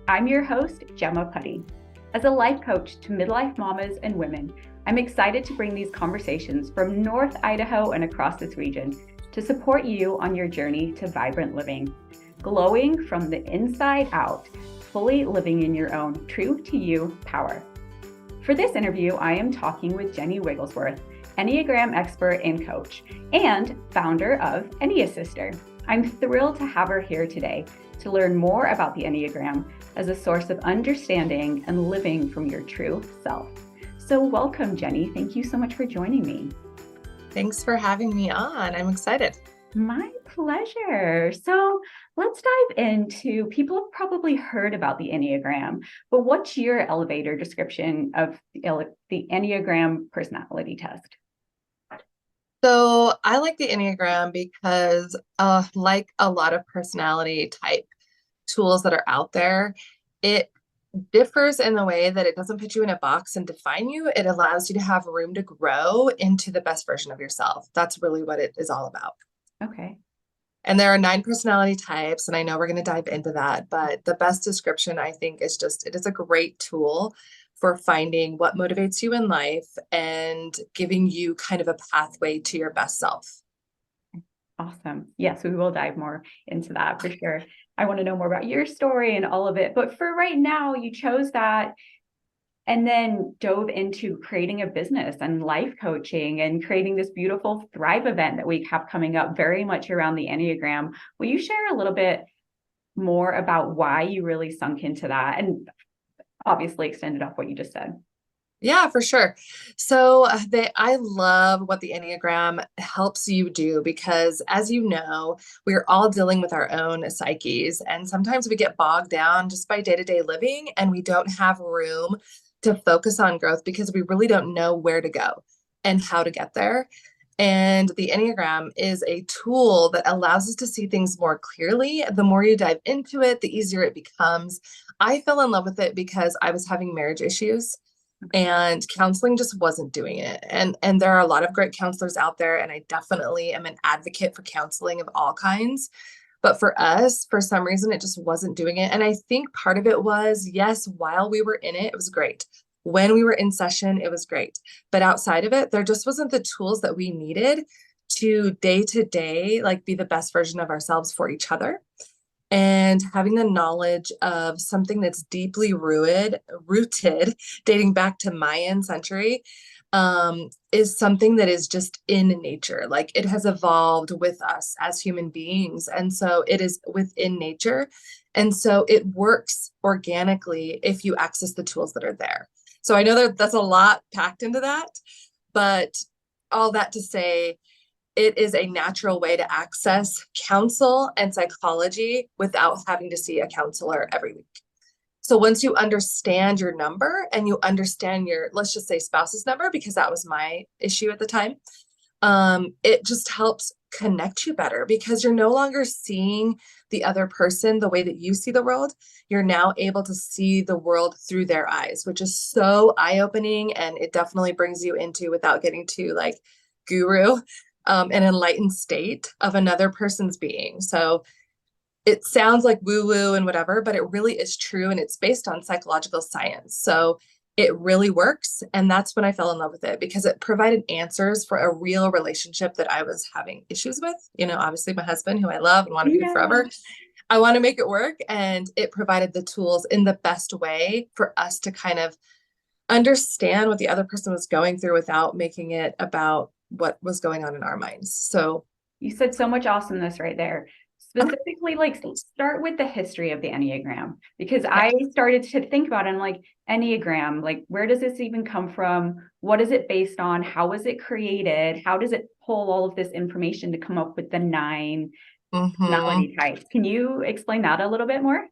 I'm your host, Gemma Putty. As a life coach to midlife mamas and women, I'm excited to bring these conversations from North Idaho and across this region to support you on your journey to vibrant living, glowing from the inside out, fully living in your own true to you power. For this interview, I am talking with Jenny Wigglesworth, Enneagram expert and coach, and founder of EnneaSister. I'm thrilled to have her here today to learn more about the Enneagram as a source of understanding and living from your true self. So welcome, Jenny. Thank you so much for joining me. Thanks for having me on. I'm excited. My pleasure. So let's dive into, people have probably heard about the Enneagram, but what's your elevator description of the Enneagram personality test? So I like the Enneagram because like a lot of personality type tools that are out there, it differs in the way that it doesn't put you in a box and define you. It allows you to have room to grow into the best version of yourself. That's really what it is all about. Okay. And there are 9 personality types, and I know we're going to dive into that, but the best description, I think, is just, it is a great tool for finding what motivates you in life and giving you kind of a pathway to your best self. Awesome. Yes, we will dive more into that for sure. I want to know more about your story and all of it. But for right now, you chose that and then dove into creating a business and life coaching and creating this beautiful Thrive event that we have coming up very much around the Enneagram. Will you share a little bit more about why you really sunk into that and obviously extended off what you just said? Yeah, for sure. So I love what the Enneagram helps you do because, as you know, we're all dealing with our own psyches, and sometimes we get bogged down just by day-to-day living, and we don't have room to focus on growth because we really don't know where to go and how to get there. And the Enneagram is a tool that allows us to see things more clearly. The more you dive into it, the easier it becomes. I fell in love with it because I was having marriage issues and counseling just wasn't doing it. And there are a lot of great counselors out there, and I definitely am an advocate for counseling of all kinds. But for us, for some reason, it just wasn't doing it. And I think part of it was, yes, while we were in it, it was great. When we were in session, it was great. But outside of it, there just wasn't the tools that we needed to day, like be the best version of ourselves for each other. And having the knowledge of something that's deeply rooted, dating back to Mayan century, is something that is just in nature. Like, it has evolved with us as human beings. And so it is within nature. And so it works organically if you access the tools that are there. So I know that that's a lot packed into that, but all that to say, it is a natural way to access counsel and psychology without having to see a counselor every week. So once you understand your number and you understand your, let's just say, spouse's number, because that was my issue at the time, it just helps connect you better because you're no longer seeing the other person the way that you see the world. You're now able to see the world through their eyes, which is so eye-opening, and it definitely brings you into, without getting too like guru, an enlightened state of another person's being. So it sounds like woo-woo and whatever, but it really is true, and it's based on psychological science. So it really works. And that's when I fell in love with it, because it provided answers for a real relationship that I was having issues with. You know, obviously my husband, who I love and want to be with forever, I want to make it work. And it provided the tools in the best way for us to kind of understand what the other person was going through without making it about what was going on in our minds. So you said so much awesomeness right there. Specifically, like, start with the history of the Enneagram, because I started to think about it. I'm like, Enneagram, like, where does this even come from? What is it based on? How was it created? How does it pull all of this information to come up with the 9 personality types? Can you explain that a little bit more?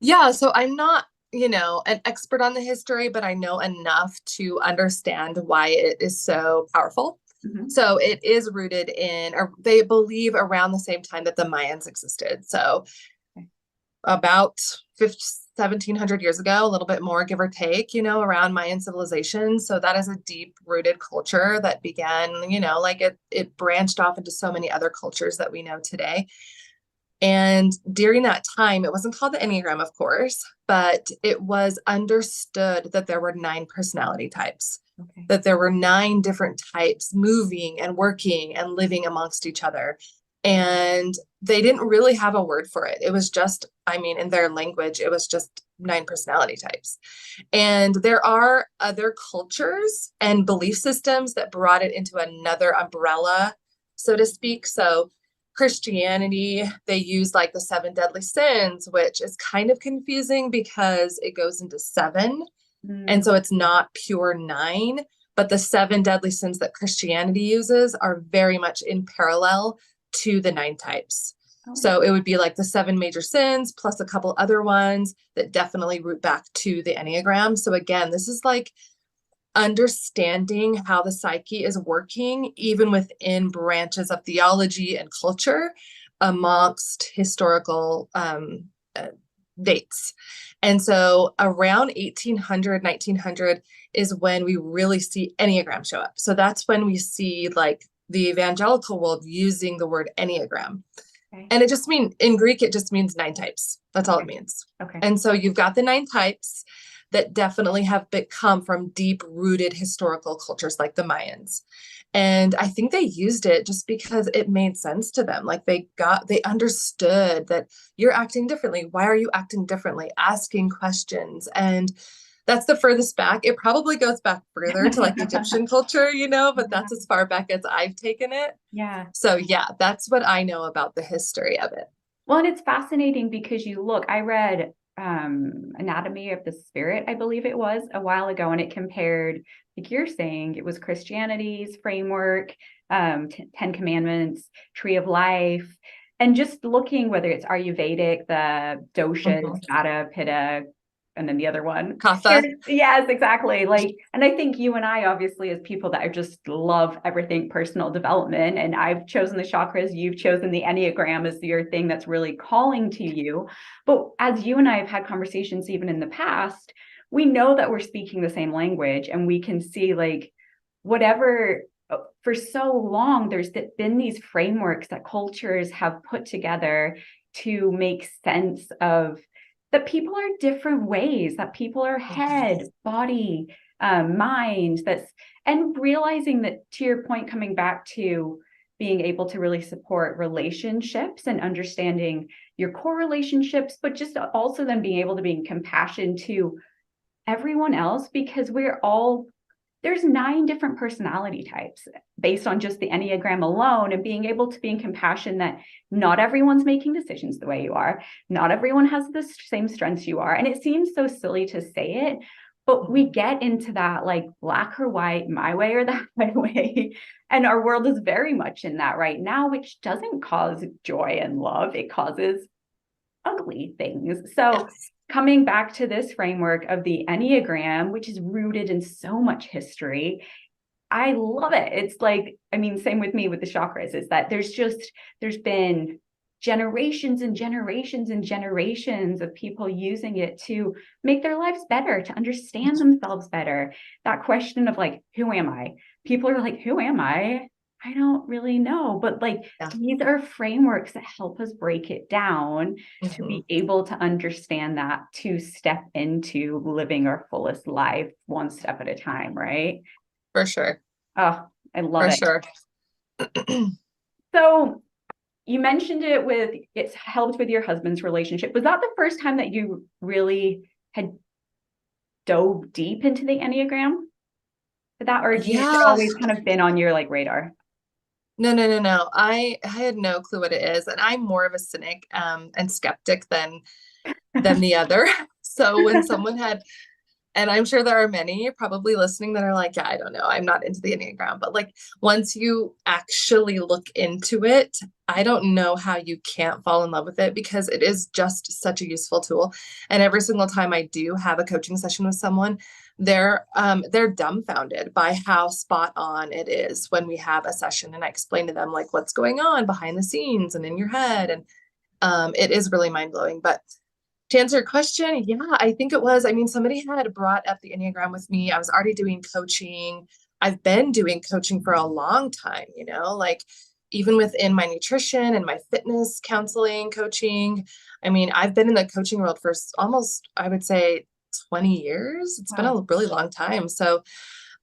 Yeah, so I'm not, an expert on the history, but I know enough to understand why it is so powerful. Mm-hmm. So it is rooted in, or they believe, around the same time that the Mayans existed. So about 1700 years ago, a little bit more, give or take, around Mayan civilization. So that is a deep rooted culture that began, like it branched off into so many other cultures that we know today. And during that time, it wasn't called the Enneagram, of course, but it was understood that there were 9 personality types, Okay. that there were 9 different types moving and working and living amongst each other. And they didn't really have a word for it. It was just, I mean, in their language, it was just 9 personality types. And there are other cultures and belief systems that brought it into another umbrella, so to speak. So Christianity, they use like the 7 deadly sins, which is kind of confusing because it goes into 7. And Mm, so it's not pure 9, but the 7 deadly sins that Christianity uses are very much in parallel to the 9 types. oh, So it would be like the 7 major sins plus a couple other ones that definitely root back to the Enneagram. So again, this is like understanding how the psyche is working, even within branches of theology and culture amongst historical dates. And so around 1800, 1900 is when we really see Enneagram show up. So that's when we see like the evangelical world using the word Enneagram. okay. And it just means, in Greek, it just means 9 types. That's all it Okay. means. Okay. And so you've got the 9 types that definitely have come from deep rooted historical cultures like the Mayans. And I think they used it just because it made sense to them. Like they understood that you're acting differently. Why are you acting differently? Asking questions. And that's the furthest back. It probably goes back further to like Egyptian culture, but Yeah. that's as far back as I've taken it. Yeah. So yeah, that's what I know about the history of it. Well, and it's fascinating because I read Anatomy of the Spirit, I believe it was a while ago, and it compared, like you're saying, it was Christianity's framework, 10 Commandments, Tree of Life, and just looking whether it's Ayurvedic, the doshas, Mhm. Vata, Pitta, and then the other one. Katha. Yes, exactly. Like, and I think you and I, obviously, as people that I just love everything personal development, and I've chosen the chakras, you've chosen the Enneagram as your thing that's really calling to you. But as you and I have had conversations even in the past, we know that we're speaking the same language, and we can see like whatever for so long there's been these frameworks that cultures have put together to make sense of that people are different ways, that people are head, body, mind, and realizing that, to your point, coming back to being able to really support relationships and understanding your core relationships, but just also then being able to be in compassion to everyone else, because there's 9 different personality types based on just the Enneagram alone, and being able to be in compassion that not everyone's making decisions the way you are. Not everyone has the same strengths you are. And it seems so silly to say it, but we get into that like black or white, my way or the highway. And our world is very much in that right now, which doesn't cause joy and love. It causes ugly things. So Yes. coming back to this framework of the Enneagram, which is rooted in so much history, I love it. It's like, I mean, same with me with the chakras, is that there's been generations and generations and generations of people using it to make their lives better, to understand themselves better. That question of like, who am I? People are like, who am I? I don't really know. But like, Yeah. these are frameworks that help us break it down to Mhm. be able to understand that, to step into living our fullest life one step at a time, right? For sure. Oh, I love For it. sure. So you mentioned it's helped with your husband's relationship. Was that the first time that you really had dove deep into the Enneagram for that, or do you it Yeah. always kind of been on your like radar? No, no, no, no. I had no clue what it is. And I'm more of a cynic and skeptic than the other. So when someone had, and I'm sure there are many probably listening that are like, yeah, I don't know. I'm not into the Enneagram. But like once you actually look into it, I don't know how you can't fall in love with it because it is just such a useful tool. And every single time I do have a coaching session with someone, they're dumbfounded by how spot on it is when we have a session and I explain to them like what's going on behind the scenes and in your head. And it is really mind blowing. But to answer your question, yeah, I think it was. I mean, somebody had brought up the Enneagram with me. I was already doing coaching. I've been doing coaching for a long time, like even within my nutrition and my fitness counseling, coaching. I mean, I've been in the coaching world for almost, I would say, 20 years. It's been a really long time. So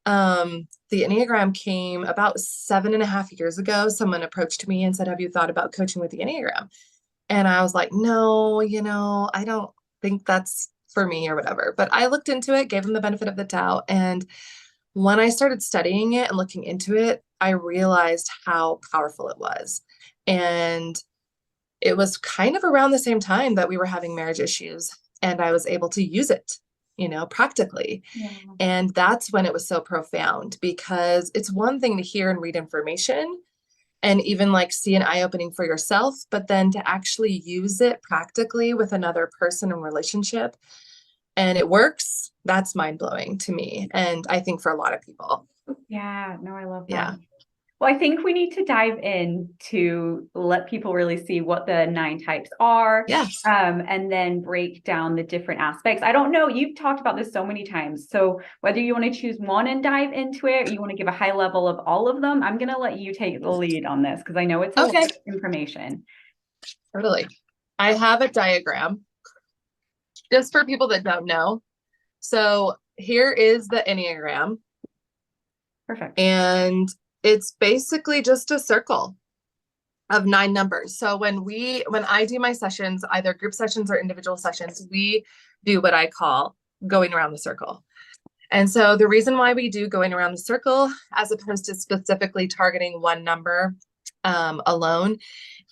the Enneagram came about 7.5 years ago. Someone approached me and said, have you thought about coaching with the Enneagram? And I was like, no, I don't think that's for me or whatever. But I looked into it, gave them the benefit of the doubt. And when I started studying it and looking into it, I realized how powerful it was. And it was kind of around the same time that we were having marriage issues, and I was able to use it, practically. Yeah. And that's when it was so profound, because it's one thing to hear and read information and even like see an eye-opening for yourself, but then to actually use it practically with another person in relationship and it works, that's mind-blowing to me. And I think for a lot of people. Yeah, no, I love that. Yeah. Well, I think we need to dive in to let people really see what the 9 types are. Yes. And then break down the different aspects. I don't know, you've talked about this so many times. So whether you want to choose one and dive into it, or you want to give a high level of all of them, I'm going to let you take the lead on this because I know it's a lot of information. Totally. I have a diagram just for people that don't know. So here is the Enneagram. Perfect. And it's basically just a circle of 9 numbers. So when I do my sessions, either group sessions or individual sessions, we do what I call going around the circle. And so the reason why we do going around the circle, as opposed to specifically targeting one number alone,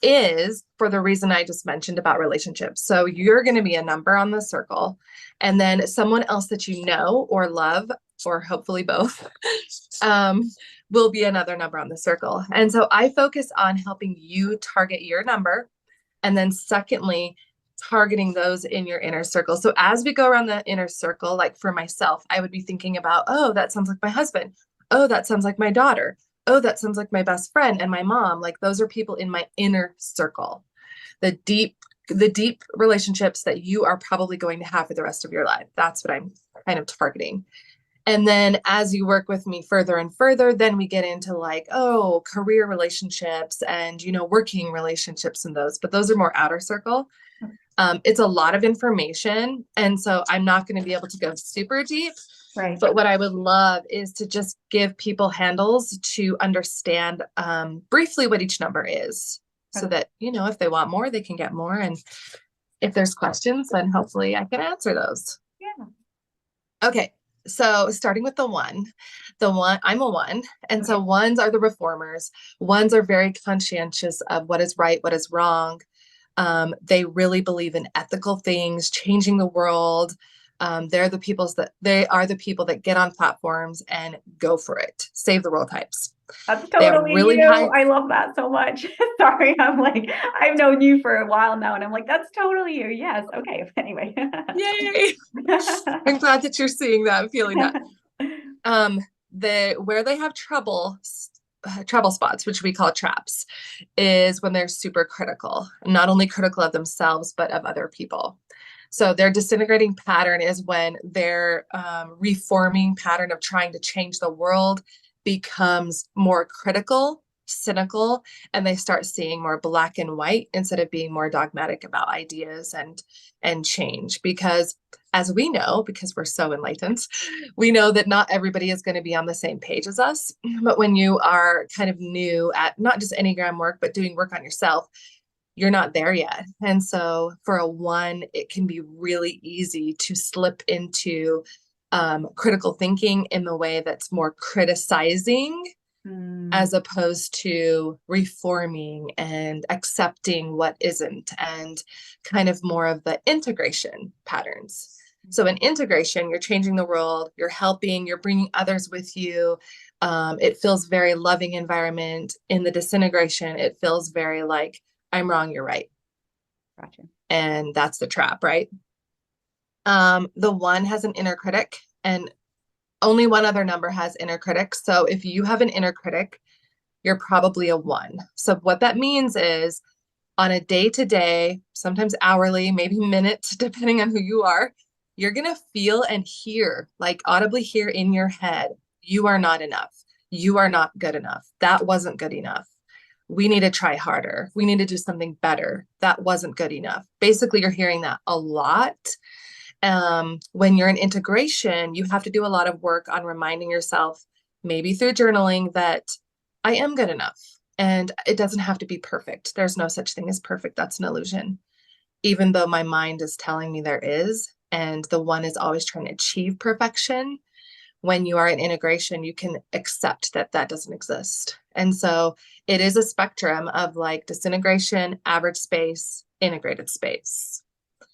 is for the reason I just mentioned about relationships. So you're going to be a number on the circle, and then someone else that you know or love, or hopefully both, will be another number on the circle. And so I focus on helping you target your number, and then secondly, targeting those in your inner circle. So as we go around the inner circle, like for myself, I would be thinking about, oh, that sounds like my husband. Oh, that sounds like my daughter. Oh, that sounds like my best friend and my mom. Like those are people in my inner circle, the deep relationships that you are probably going to have for the rest of your life. That's what I'm kind of targeting. And then as you work with me further and further, then we get into like, oh, career relationships and, working relationships and those, but those are more outer circle. It's a lot of information. And so I'm not going to be able to go super deep. Right. But what I would love is to just give people handles to understand briefly what each number is, so that, if they want more, they can get more. And if there's questions, then hopefully I can answer those. Yeah. Okay. So starting with the one, I'm a 1. And so 1s are the reformers. 1s are very conscientious of what is right, what is wrong. They really believe in ethical things, changing the world. They are the people that get on platforms and go for it. Save the world types. That's totally really you. I love that so much. Sorry, I've known you for a while now, and I'm like, that's totally you. Yes. Okay. Anyway. Yay. I'm glad that you're seeing that and feeling that. Where they have trouble spots, which we call traps, is when they're super critical, not only critical of themselves, but of other people. So their disintegrating pattern is when their reforming pattern of trying to change the world becomes more critical, cynical, and they start seeing more black and white instead of being more dogmatic about ideas and change. Because as we know, because we're so enlightened, we know that not everybody is going to be on the same page as us. But when you are kind of new at not just Enneagram work, but doing work on yourself, you're not there yet. And so for a 1, it can be really easy to slip into critical thinking in the way that's more criticizing as opposed to reforming and accepting what isn't, and kind of more of the integration patterns. So in integration, you're changing the world, you're helping, you're bringing others with you. It feels very loving environment. In the disintegration, it feels very like, I'm wrong, you're right. Gotcha. And that's the trap, right? The 1 has an inner critic, and only one other number has inner critic. So if you have an inner critic, you're probably a 1. So what that means is on a day-to-day, sometimes hourly, maybe minute, depending on who you are, you're going to feel and hear, like audibly hear in your head, you are not enough. You are not good enough. That wasn't good enough. we need to try harder. We need to do something better. That wasn't good enough. Basically, you're hearing that a lot. When you're in integration, you have to do a lot of work on reminding yourself, maybe through journaling, that I am good enough. And it doesn't have to be perfect. There's no such thing as perfect. That's an illusion. Even though my mind is telling me there is, and the one is always trying to achieve perfection, when you are in integration, you can accept that that doesn't exist. And so it is a spectrum of like disintegration, average space, integrated space.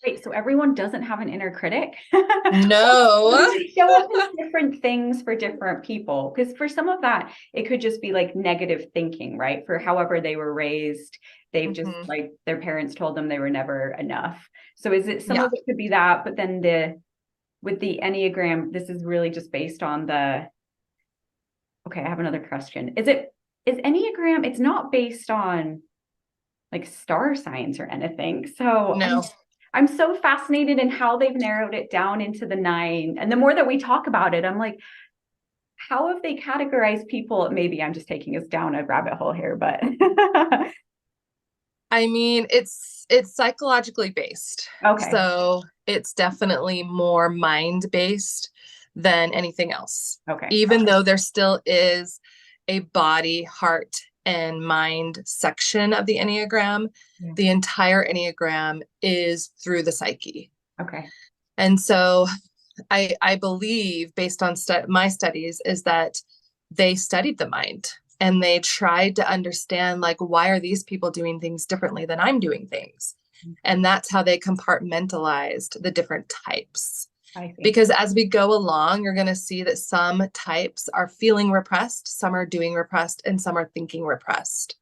Wait, so everyone doesn't have an inner critic? No. Does it show up as different things for different people? Because for some of that, it could just be like negative thinking, right? For however they were raised, they've just like their parents told them they were never enough. So is it some of it could be that, but then with the Enneagram, this is really just based on okay, I have another question. Is Enneagram, it's not based on like star signs or anything. So No. I'm so fascinated in how they've narrowed it down into the 9. And the more that we talk about it, I'm like, how have they categorized people? Maybe I'm just taking us down a rabbit hole here, but I mean, it's psychologically based. okay. So it's definitely more mind based than anything else. Okay. Even though there still is a body, heart, and mind section of the Enneagram, the entire Enneagram is through the psyche. Okay. And so I believe, based on my studies, is that they studied the mind and they tried to understand, like, why are these people doing things differently than I'm doing things? And that's how they compartmentalized the different types. Because as we go along, you're going to see that some types are feeling repressed, some are doing repressed, and some are thinking repressed.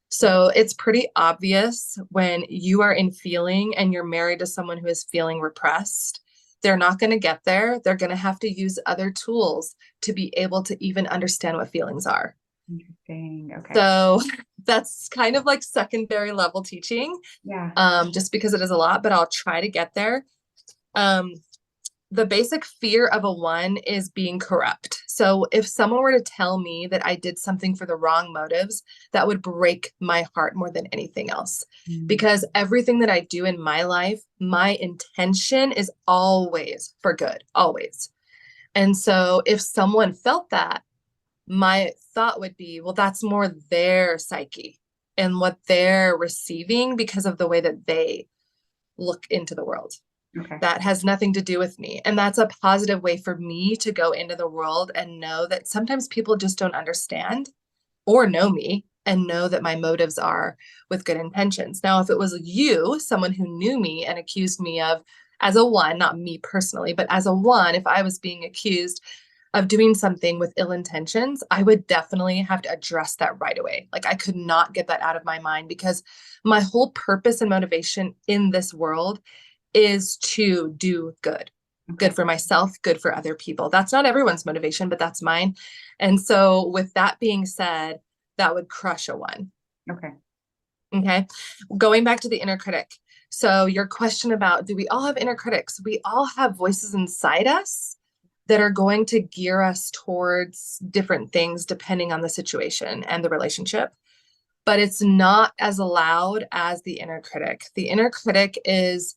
So it's pretty obvious when you are in feeling and you're married to someone who is feeling repressed, they're not going to get there. They're going to have to use other tools to be able to even understand what feelings are. Interesting. Okay. So that's kind of like secondary level teaching. Yeah. Just because it is a lot, but I'll try to get there. The basic fear of a 1 is being corrupt. So if someone were to tell me that I did something for the wrong motives, that would break my heart more than anything else. Because everything that I do in my life, my intention is always for good, always. And so if someone felt that, my thought would be, well, that's more their psyche and what they're receiving because of the way that they look into the world. Okay. That has nothing to do with me. And that's a positive way for me to go into the world and know that sometimes people just don't understand or know me and know that my motives are with good intentions. Now, if it was you, someone who knew me and accused me of, as a 1, not me personally, but as a 1, if I was being accused of doing something with ill intentions, I would definitely have to address that right away. Like, I could not get that out of my mind because my whole purpose and motivation in this world is to do good. Good for myself, good for other people. That's not everyone's motivation, but that's mine. And so with that being said, that would crush a 1. Okay. Going back to the inner critic. So your question about, do we all have inner critics? We all have voices inside us that are going to gear us towards different things depending on the situation and the relationship. But it's not as loud as the inner critic. The inner critic is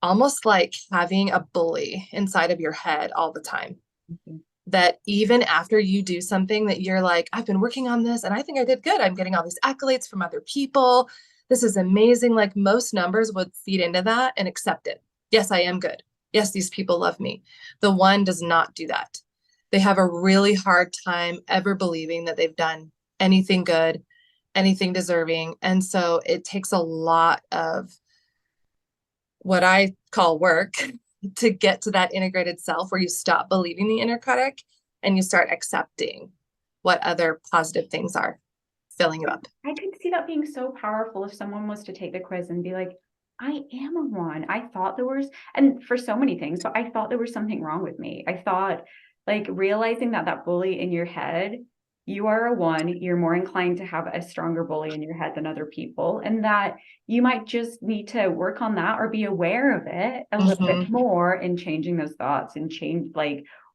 almost like having a bully inside of your head all the time. That even after you do something that you're like, I've been working on this and I think I did good. I'm getting all these accolades from other people. This is amazing. Like, most numbers would feed into that and accept it. Yes, I am good. Yes, these people love me. The 1 does not do that. They have a really hard time ever believing that they've done anything good, anything deserving. And so it takes a lot of what I call work to get to that integrated self where you stop believing the inner critic and you start accepting what other positive things are filling you up. I could see that being so powerful if someone was to take the quiz and be like, I am a 1. I thought there was, and for so many things, but I thought there was something wrong with me. I thought, like, realizing that bully in your head, you are a 1, you're more inclined to have a stronger bully in your head than other people, and that you might just need to work on that or be aware of it a little bit more in changing those thoughts and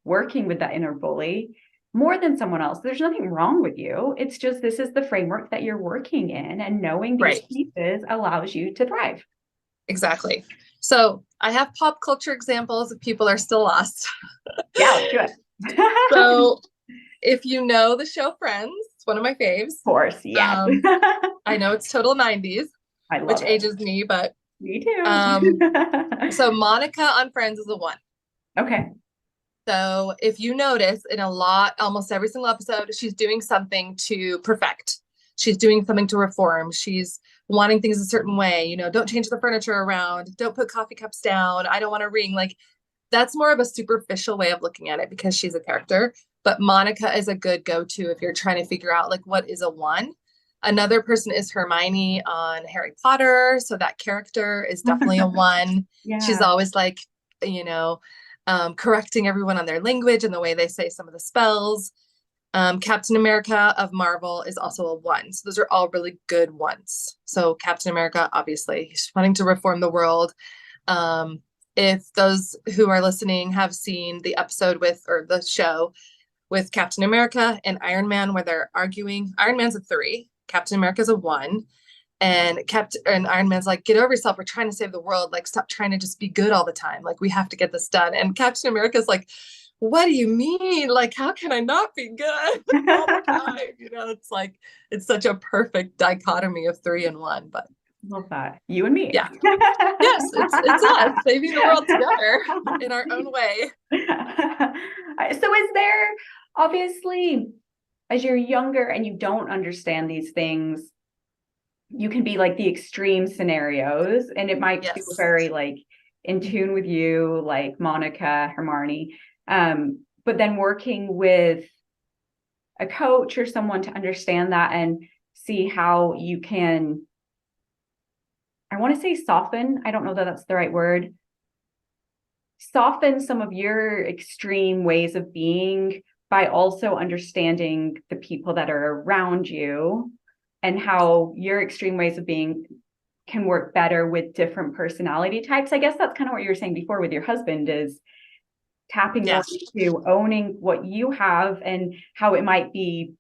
working with that inner bully more than someone else. There's nothing wrong with you. It's just this is the framework that you're working in, and knowing these Right. pieces allows you to thrive. Exactly. So I have pop culture examples if people are still lost. Yeah, let's do it. So if you know the show Friends, it's one of my faves. Of course, yes. I know it's total 90s, I which love it. ages me, but Me too. so Monica on Friends is a one. Okay. So if you notice in almost every single episode, she's doing something to perfect. She's doing something to reform. She's wanting things a certain way. Don't change the furniture around. Don't put coffee cups down. I don't want a ring. Like, that's more of a superficial way of looking at it because she's a character. But Monica is a good go-to if you're trying to figure out like what is a one. Another person is Hermione on Harry Potter. So that character is definitely a one. She's Yeah. always like, correcting everyone on their language and the way they say some of the spells. Captain America of Marvel is also a one. So those are all really good ones. So Captain America, obviously, he's wanting to reform the world. If those who are listening have seen the episode or the show with Captain America and Iron Man, where they're arguing, Iron Man's a 3, Captain America's a 1. And Iron Man's like, get over yourself. We're trying to save the world. Like, stop trying to just be good all the time. Like, we have to get this done. And Captain America's like, what do you mean? Like, how can I not be good all the time? It's like, it's such a perfect dichotomy of 3 and 1. But Love that. You and me. yeah. Yes, it's us saving the world together in our own way. So is there, obviously, as you're younger and you don't understand these things, you can be like the extreme scenarios, and it might feel very like in tune with you, like Monica, Hermione. But then working with a coach or someone to understand that and see how you can, I want to say soften. I don't know that that's the right word. Soften some of your extreme ways of being by also understanding the people that are around you and how your extreme ways of being can work better with different personality types. I guess that's kind of what you were saying before with your husband, is tapping more into owning what you have and how it might be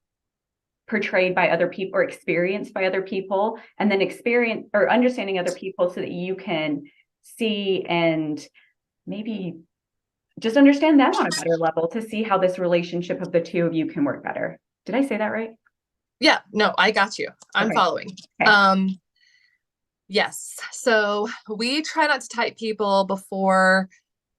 portrayed by other people or experienced by other people, and then experience or understanding other people so that you can see and maybe just understand them on a better level to see how this relationship of the two of you can work better. Did I say that right? Yeah, no, I got you. I'm following. Okay. Yes. So we try not to type people before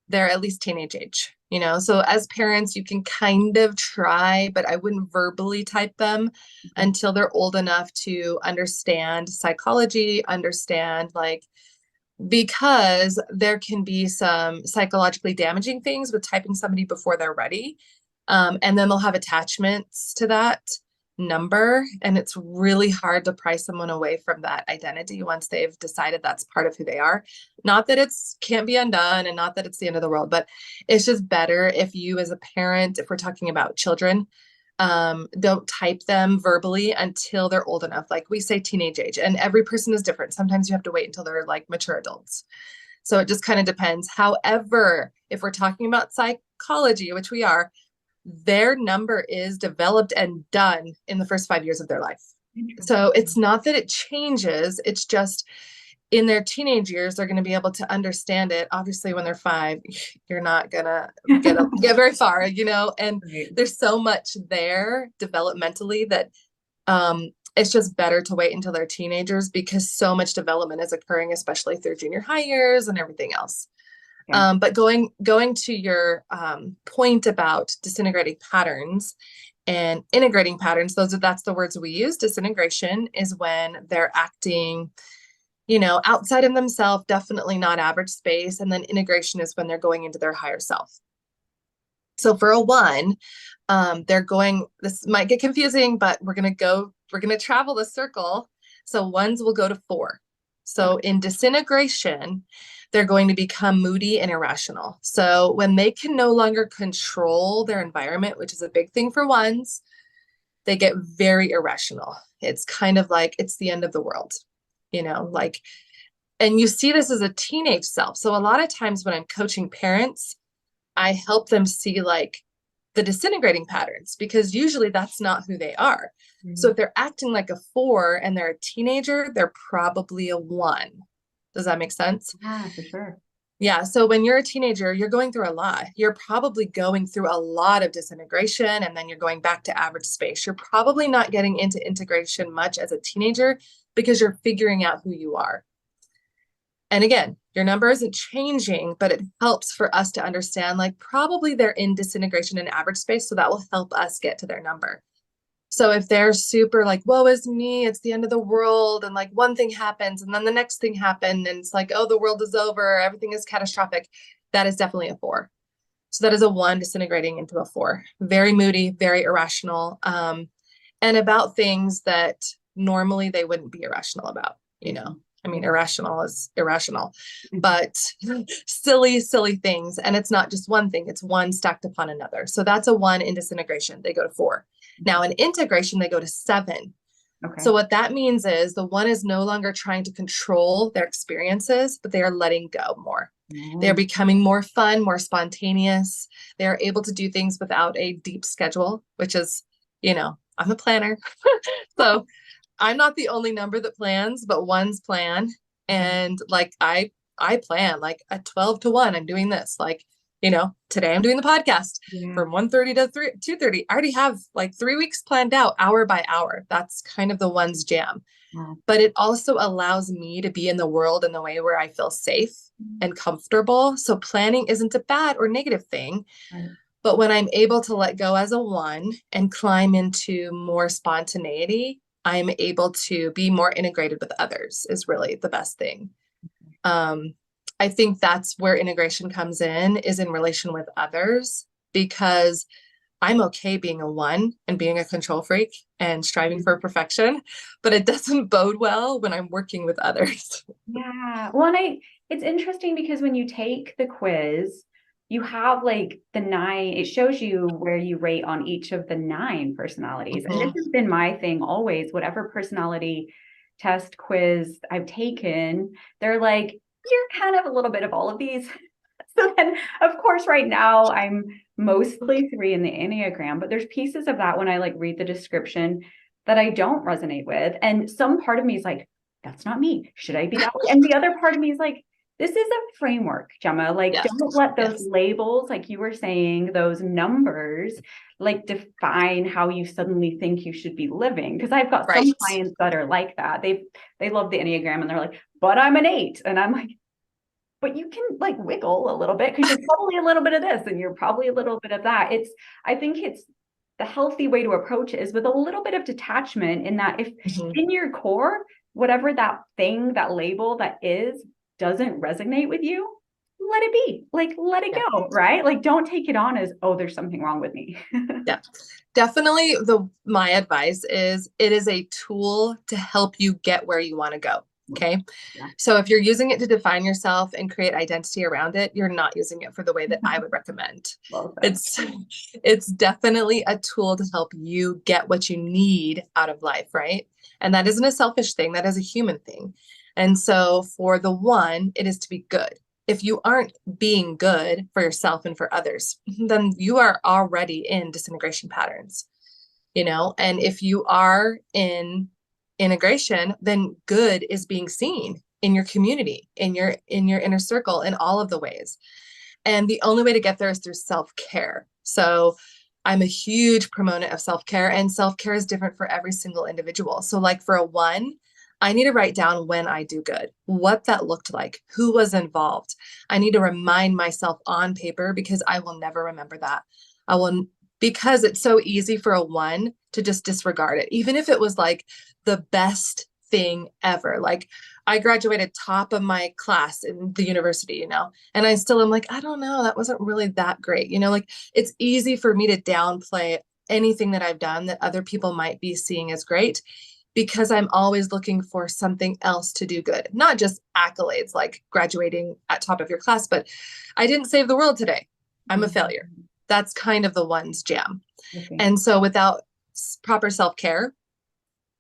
they're at least teenage age, so as parents, you can kind of try, but I wouldn't verbally type them until they're old enough to understand psychology, understand because there can be some psychologically damaging things with typing somebody before they're ready. And then they'll have attachments to that number. And it's really hard to pry someone away from that identity once they've decided that's part of who they are. Not that it's can't be undone and not that it's the end of the world, but it's just better if you as a parent, if we're talking about children, don't type them verbally until they're old enough. Like we say teenage age, and every person is different. Sometimes you have to wait until they're like mature adults. So it just kind of depends. However, if we're talking about psychology, which we are, their number is developed and done in the first 5 years of their life. So it's not that it changes. It's just in their teenage years, they're going to be able to understand it. Obviously, when they're 5, you're not going to get very far, and there's so much there developmentally that it's just better to wait until they're teenagers because so much development is occurring, especially through junior high years and everything else. Okay. But going to your point about disintegrating patterns and integrating patterns, that's the words we use. Disintegration is when they're acting, outside of themselves, definitely not average space. And then integration is when they're going into their higher self. So for a 1, this might get confusing, but we're going to travel the circle. So 1s will go to 4. So in disintegration, they're going to become moody and irrational. So when they can no longer control their environment, which is a big thing for 1s, they get very irrational. It's kind of like it's the end of the world, and you see this as a teenage self. So a lot of times when I'm coaching parents, I help them see the disintegrating patterns, because usually that's not who they are. Mm-hmm. So if they're acting like a 4 and they're a teenager, they're probably a 1. Does that make sense? Yeah, for sure. Yeah. So when you're a teenager, you're going through a lot. You're probably going through a lot of disintegration, and then you're going back to average space. You're probably not getting into integration much as a teenager because you're figuring out who you are. And again, your number isn't changing, but it helps for us to understand, like, probably they're in disintegration and average space. So that will help us get to their number. So if they're super like, woe is me, it's the end of the world, and like one thing happens and then the next thing happened, and it's like, oh, the world is over, everything is catastrophic, that is definitely a 4. So that is a 1 disintegrating into a 4. Very moody, very irrational, and about things that normally they wouldn't be irrational about, you know. I mean, irrational is irrational, but silly, silly things. And it's not just one thing, it's one stacked upon another. So that's a 1 in disintegration. They go to 4. Now in integration, they go to 7. Okay. So what that means is the 1 is no longer trying to control their experiences, but they are letting go more. They're becoming more fun, more spontaneous. They're able to do things without a deep schedule, which is, you know, I'm a planner. So I'm not the only number that plans, but 1s plan. And like, I plan like at 12 to 1, I'm doing this. Like, you know, today I'm doing the podcast from 1:30 to 2:30. I already have like 3 weeks planned out, hour by hour. That's kind of the 1's jam. But it also allows me to be in the world in the way where I feel safe and comfortable. So planning isn't a bad or negative thing. Right. But when I'm able to let go as a 1 and climb into more spontaneity, I'm able to be more integrated with others is really the best thing. I think that's where integration comes in, is in relation with others, because I'm okay being a 1 and being a control freak and striving for perfection, but it doesn't bode well when I'm working with others. Yeah. Well, and it's interesting because when you take the quiz, you have like the 9, it shows you where you rate on each of the 9 personalities. And this has been my thing always, whatever personality test quiz I've taken, they're like, you're kind of a little bit of all of these. So then, of course, right now I'm mostly 3 in the Enneagram, but there's pieces of that when I like read the description that I don't resonate with. And some part of me is like, that's not me. Should I be that way? And the other part of me is like, this is a framework, Gemma. Like, don't let those labels, like you were saying, those numbers, like define how you suddenly think you should be living. Because I've got some clients that are like that. They love the Enneagram and they're like, but I'm an 8. And I'm like, but you can like wiggle a little bit because you're probably a little bit of this and you're probably a little bit of that. I think it's the healthy way to approach it is with a little bit of detachment, in that if in your core, whatever that thing, that label that is, doesn't resonate with you, let it be. Like, let it go, right? Like, don't take it on as, oh, there's something wrong with me. Yeah, definitely. My advice is it is a tool to help you get where you want to go. Okay. Yeah. So if you're using it to define yourself and create identity around it, you're not using it for the way that I would recommend. It's definitely a tool to help you get what you need out of life, right? And that isn't a selfish thing, that is a human thing. And so for the 1, it is to be good. If you aren't being good for yourself and for others, then you are already in disintegration patterns, you know? And if you are in integration, then good is being seen in your community, in your inner circle, in all of the ways. And the only way to get there is through self-care. So I'm a huge proponent of self-care, and self-care is different for every single individual. So like for a 1, I need to write down when I do good, what that looked like, who was involved. I need to remind myself on paper, because I will never remember that. Because it's so easy for a 1 to just disregard it, even if it was like the best thing ever. Like, I graduated top of my class in the university, you know, and I still am like, I don't know, that wasn't really that great. You know, like, it's easy for me to downplay anything that I've done that other people might be seeing as great, because I'm always looking for something else to do good, not just accolades like graduating at top of your class, but I didn't save the world today. I'm a failure. That's kind of the 1's jam. And so without proper self-care,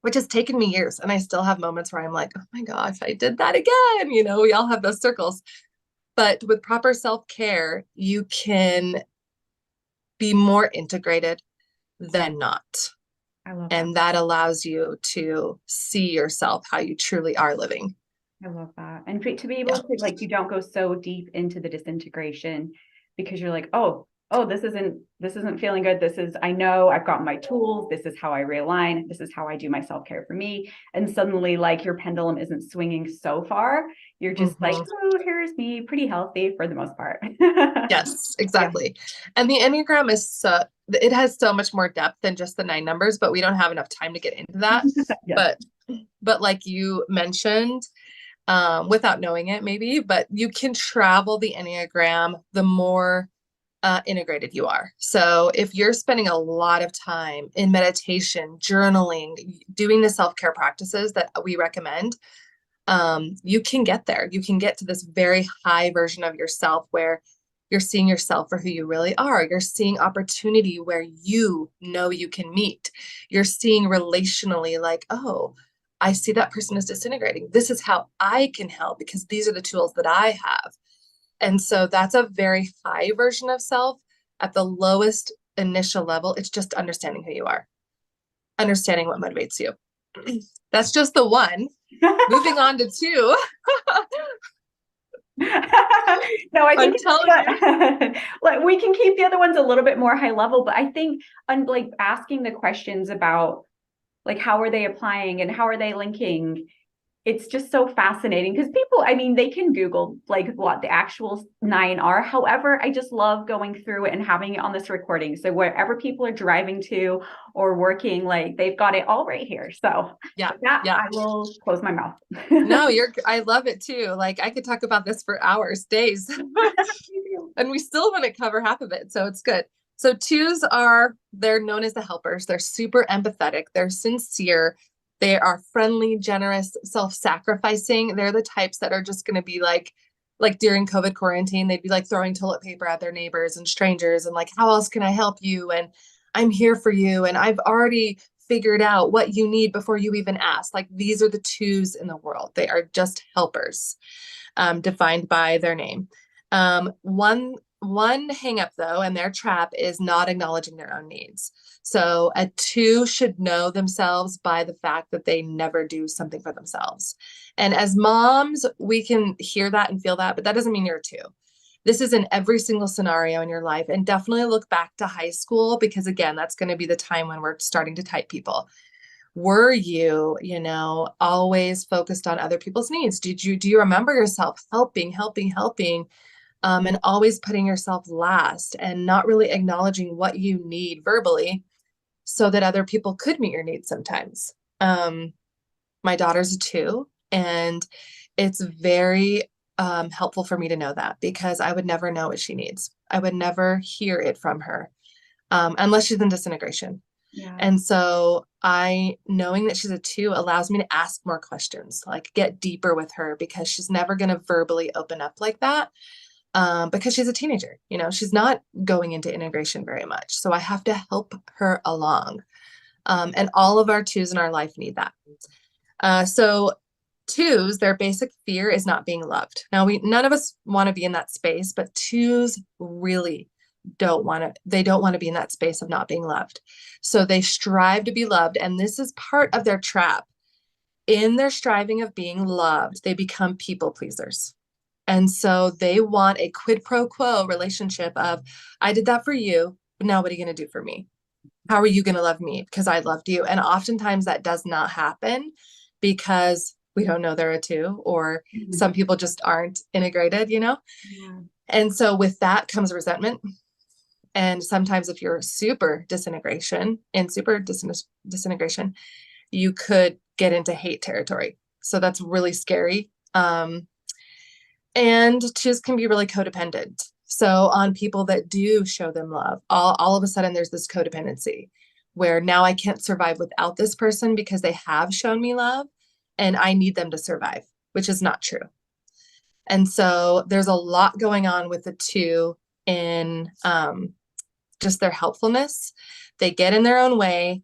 which has taken me years, and I still have moments where I'm like, oh my gosh, I did that again. You know, we all have those circles. But with proper self-care, you can be more integrated than not. I love that. And that allows you to see yourself how you truly are living. I love that. And to be able Yeah. to, like, you don't go so deep into the disintegration because you're like, oh, this isn't feeling good. I know I've got my tools. This is how I realign. This is how I do my self-care for me. And suddenly, like, your pendulum isn't swinging so far. You're just like, Mhm. oh, here's me, pretty healthy for the most part. Yes, Yeah. exactly. And the Enneagram it has so much more depth than just the 9 numbers, but we don't have enough time to get into that. Yes. But like you mentioned, without knowing it maybe, but you can travel the Enneagram the more integrated you are. So if you're spending a lot of time in meditation, journaling, doing the self-care practices that we recommend, you can get there. You can get to this very high version of yourself where you're seeing yourself for who you really are. You're seeing opportunity where you know you can meet. You're seeing relationally like, oh, I see that person is disintegrating. This is how I can help because these are the tools that I have. And so that's a very high version of self. At the lowest initial level, it's just understanding who you are, understanding what motivates you. That's just the one. Moving on to two. No, I think I'm telling you. like we can keep the other ones a little bit more high level, but I think like asking the questions about like how are they applying and how are they linking, it's just so fascinating because people, I mean, they can Google like what the actual 9 are. However, I just love going through it and having it on this recording. So wherever people are driving to or working, like they've got it all right here. So Yeah. with that, Yeah. I will close my mouth. No, I love it too. Like I could talk about this for hours, days, and we still wouldn't cover half of it. So it's good. So they're known as the helpers. They're super empathetic. They're sincere. They are friendly, generous, self-sacrificing. They're the types that are just going to be like during COVID quarantine, they'd be like throwing toilet paper at their neighbors and strangers and like, how else can I help you? And I'm here for you. And I've already figured out what you need before you even ask. Like these are the twos in the world. They are just helpers, defined by their name. One hang up though, and their trap is not acknowledging their own needs. So a 2 should know themselves by the fact that they never do something for themselves. And as moms, we can hear that and feel that, but that doesn't mean you're a 2. This is in every single scenario in your life. And definitely look back to high school because again, that's going to be the time when we're starting to type people. Were you, always focused on other people's needs? Do you remember yourself helping, and always putting yourself last and not really acknowledging what you need verbally so that other people could meet your needs sometimes? My daughter's a 2, and it's very helpful for me to know that because I would never know what she needs. I would never hear it from her unless she's in disintegration. Yeah. And so knowing that she's a 2 allows me to ask more questions, like get deeper with her because she's never going to verbally open up like that. Because she's a teenager, she's not going into integration very much. So I have to help her along. And all of our 2s in our life need that. So 2s, their basic fear is not being loved. Now none of us want to be in that space, but 2s really don't want to be in that space of not being loved. So they strive to be loved. And this is part of their trap. In their striving of being loved, they become people pleasers. And so they want a quid pro quo relationship of, I did that for you, but now what are you going to do for me? How are you going to love me? Because I loved you. And oftentimes that does not happen because we don't know they're a 2, or some people just aren't integrated, Yeah. And so with that comes resentment. And sometimes if you're super disintegration, you could get into hate territory. So that's really scary. And 2s can be really codependent. So on people that do show them love, all of a sudden there's this codependency where now I can't survive without this person because they have shown me love and I need them to survive, which is not true. And so there's a lot going on with the 2 in just their helpfulness. They get in their own way.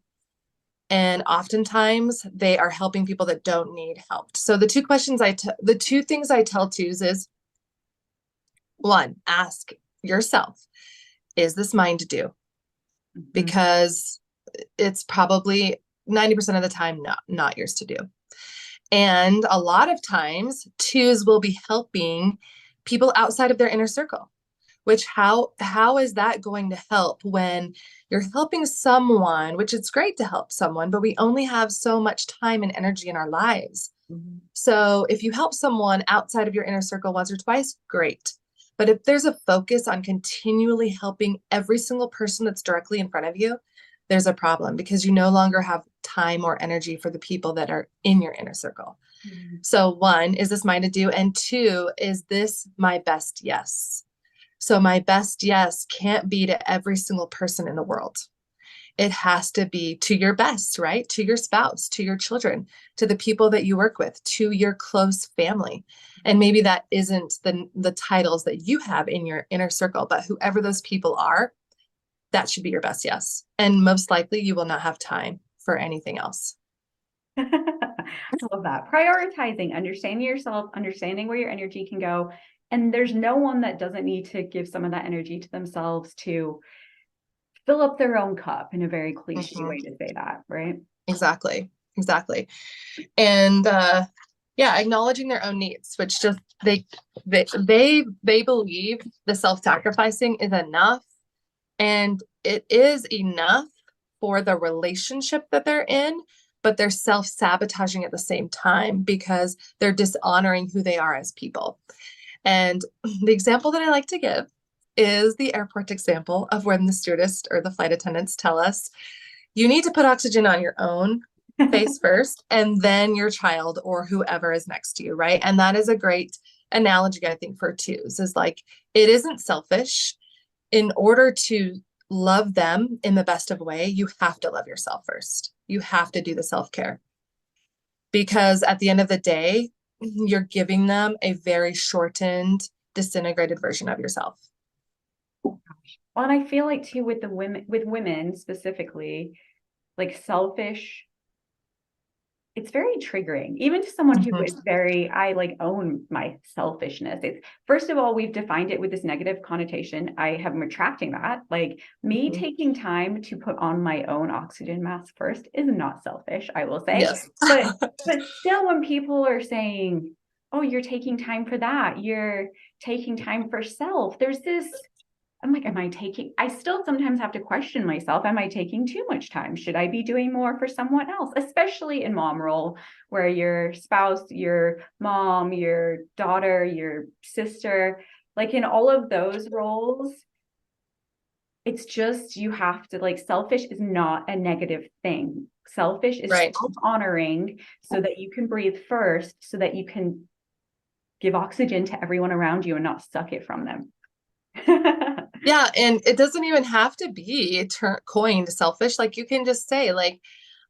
And oftentimes they are helping people that don't need help. So the 2 things I tell 2s is 1, ask yourself, is this mine to do? Mhm. because it's probably 90% of the time not yours to do. And a lot of times twos will be helping people outside of their inner circle, which how is that going to help when you're helping someone, which it's great to help someone, but we only have so much time and energy in our lives. Mhm. So if you help someone outside of your inner circle once or twice, great. But if there's a focus on continually helping every single person that's directly in front of you, there's a problem because you no longer have time or energy for the people that are in your inner circle. Mhm. So one, is this mine to do? And two, is this my best yes? So my best yes can't be to every single person in the world. It has to be to your best, right? To your spouse, to your children, to the people that you work with, to your close family. And maybe that isn't the titles that you have in your inner circle, but whoever those people are, that should be your best yes. And most likely you will not have time for anything else. I love that. Prioritizing, understanding yourself, understanding where your energy can go. And there's no one that doesn't need to give some of that energy to themselves to fill up their own cup in a very cliche Mhm. way to say that, right? Exactly. Exactly. And yeah, acknowledging their own needs, which just they believe the self-sacrificing is enough, and it is enough for the relationship that they're in, but they're self-sabotaging at the same time because they're dishonoring who they are as people. And the example that I like to give is the airport example of when the stewardess or the flight attendants tell us you need to put oxygen on your own face first and then your child or whoever is next to you, right? And that is a great analogy, I think, for twos is like it isn't selfish. In order to love them in the best of way, you have to love yourself first. You have to do the self-care because at the end of the day, you're giving them a very shortened, disintegrated version of yourself. Well, and I feel like too with women specifically, like selfish, it's very triggering, even to someone who Mhm. is very, I like own my selfishness. It's first of all, we've defined it with this negative connotation. I am retracting that. Like me Mhm. taking time to put on my own oxygen mask first is not selfish, I will say. Yes. But still, when people are saying, "Oh, you're taking time for that, you're taking time for self," there's this. I'm like, I still sometimes have to question myself. Am I taking too much time? Should I be doing more for someone else? Especially in mom role, where your spouse, your mom, your daughter, your sister, like in all of those roles, it's just, you have to like, selfish is not a negative thing. Selfish is Right. self-honoring so that you can breathe first, so that you can give oxygen to everyone around you and not suck it from them. Yeah, and it doesn't even have to be coined selfish. Like you can just say, like,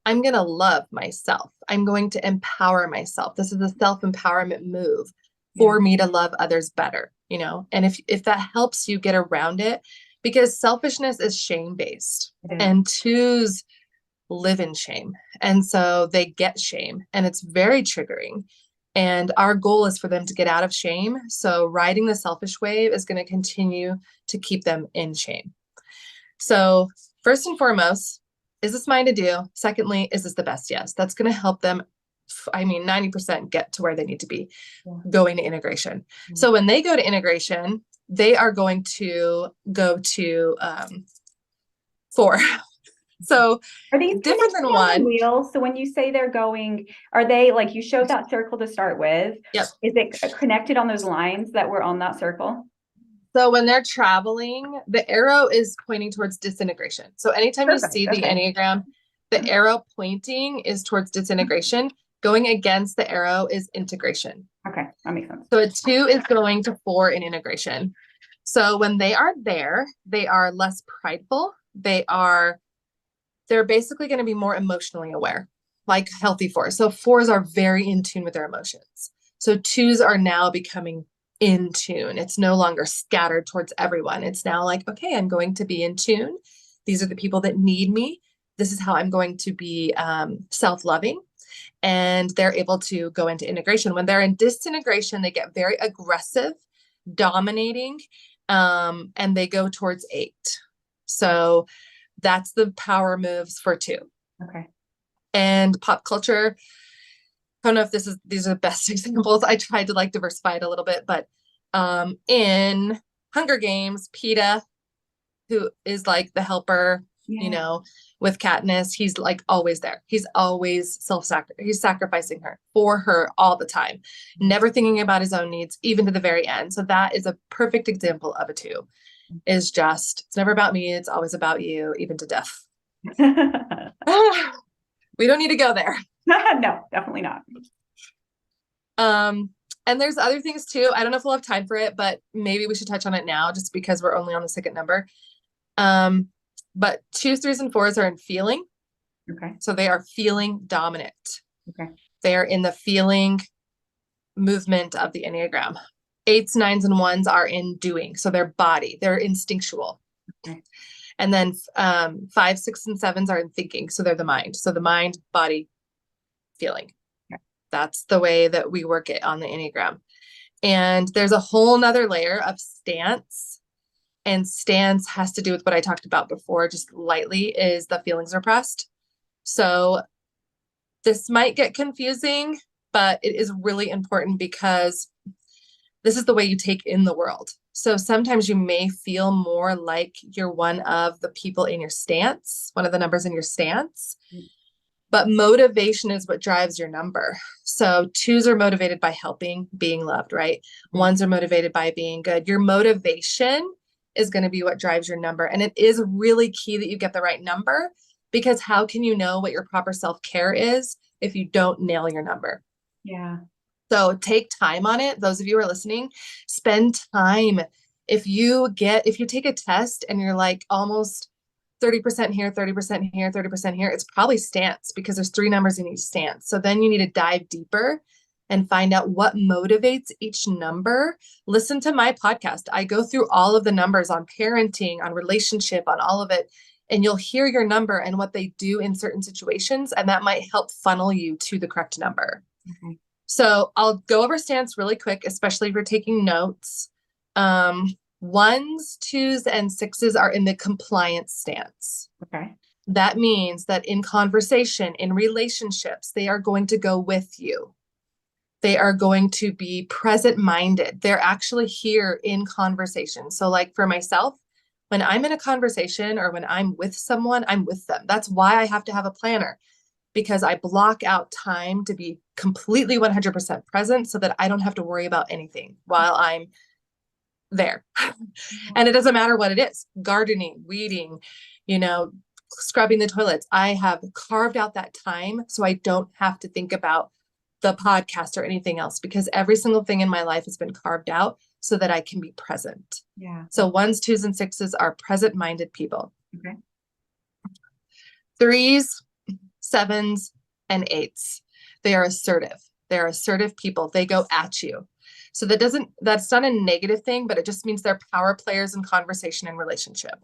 I'm going to love myself. I'm going to empower myself. This is a self-empowerment move Yeah. for me to love others better, you know? And if that helps you get around it, because selfishness is shame-based It is. and twos live in shame. And so they get shame and it's very triggering. And our goal is for them to get out of shame. So riding the selfish wave is going to continue to keep them in shame. So first and foremost, is this mine to do? Secondly, is this the best yes? That's going to help them, I mean, 90% get to where they need to be Yeah. going to integration. Mm. So when they go to integration, they are going to go to four. So Are these different connected than on the one. wheel? So when you say they're going, are they like, you showed that circle to start with? Yep. Is it connected on those lines that were on that circle? So when they're traveling, the arrow is pointing towards disintegration. So anytime you Perfect. see the Okay. Enneagram, the arrow pointing is towards disintegration. Going against the arrow is integration. Okay. That makes sense. So a two is going to four in integration. So when they are there, they are less prideful. They're basically going to be more emotionally aware, like healthy fours. So fours are very in tune with their emotions. So twos are now becoming in tune. It's no longer scattered towards everyone. It's now like, okay, I'm going to be in tune. These are the people that need me. This is how I'm going to be self-loving. And they're able to go into integration. When they're in disintegration, they get very aggressive, dominating, and they go towards eight. So That's the power moves for 2. Okay. And pop culture, I don't know if these are the best examples. I tried to like diversify it a little bit, but in Hunger Games, Peeta, who is like the helper, you know, with Katniss, he's like always there. He's always he's sacrificing her for her all the time, never thinking about his own needs, even to the very end. So that is a perfect example of a 2, is just, it's never about me. It's always about you, even to death. We don't need to go there. No, definitely not. And there's other things too. I don't know if we'll have time for it, but maybe we should touch on it now just because we're only on the 2nd number. But 2s, 3s, and 4s are in feeling. Okay. So they are feeling dominant. Okay. They're in the feeling movement of the Enneagram. 8s, 9s, and 1s are in doing. So their body, they're instinctual. Okay. And then 5, 6, and 7s are in thinking. So they're the mind. So the mind, body, feeling. Okay. That's the way that we work it on the Enneagram. And there's a whole nother layer of stance. And stance has to do with what I talked about before, just lightly, is the feelings repressed. So this might get confusing, but it is really important because this is the way you take in the world. So sometimes you may feel more like you're one of the people in your stance, one of the numbers in your stance, but motivation is what drives your number. So 2s are motivated by helping, being loved, right? 1s are motivated by being good. Your motivation is going to be what drives your number. And it is really key that you get the right number, because how can you know what your proper self-care is if you don't nail your number? Yeah. So take time on it. Those of you who are listening, spend time. If you take a test and you're like almost 30% here, 30% here, 30% here, it's probably stance, because there's 3 numbers in each stance. So then you need to dive deeper and find out what motivates each number. Listen to my podcast. I go through all of the numbers on parenting, on relationship, on all of it. And you'll hear your number and what they do in certain situations. And that might help funnel you to the correct number. Okay. So I'll go over stance really quick, especially if you're taking notes. 1s, 2s, and 6s are in the compliance stance. Okay. That means that in conversation, in relationships, they are going to go with you. They are going to be present-minded. They're actually here in conversation. So like for myself, when I'm in a conversation or when I'm with someone, I'm with them. That's why I have to have a planner, because I block out time to be completely 100% present so that I don't have to worry about anything while I'm there. And it doesn't matter what it is, gardening, weeding, scrubbing the toilets. I have carved out that time so I don't have to think about the podcast or anything else, because every single thing in my life has been carved out so that I can be present. Yeah. So 1s, 2s, and 6s are present-minded people. Okay. 3s, 7s, and 8s. They are assertive. They're assertive people. They go at you. So that's not a negative thing, but it just means they're power players in conversation and relationship.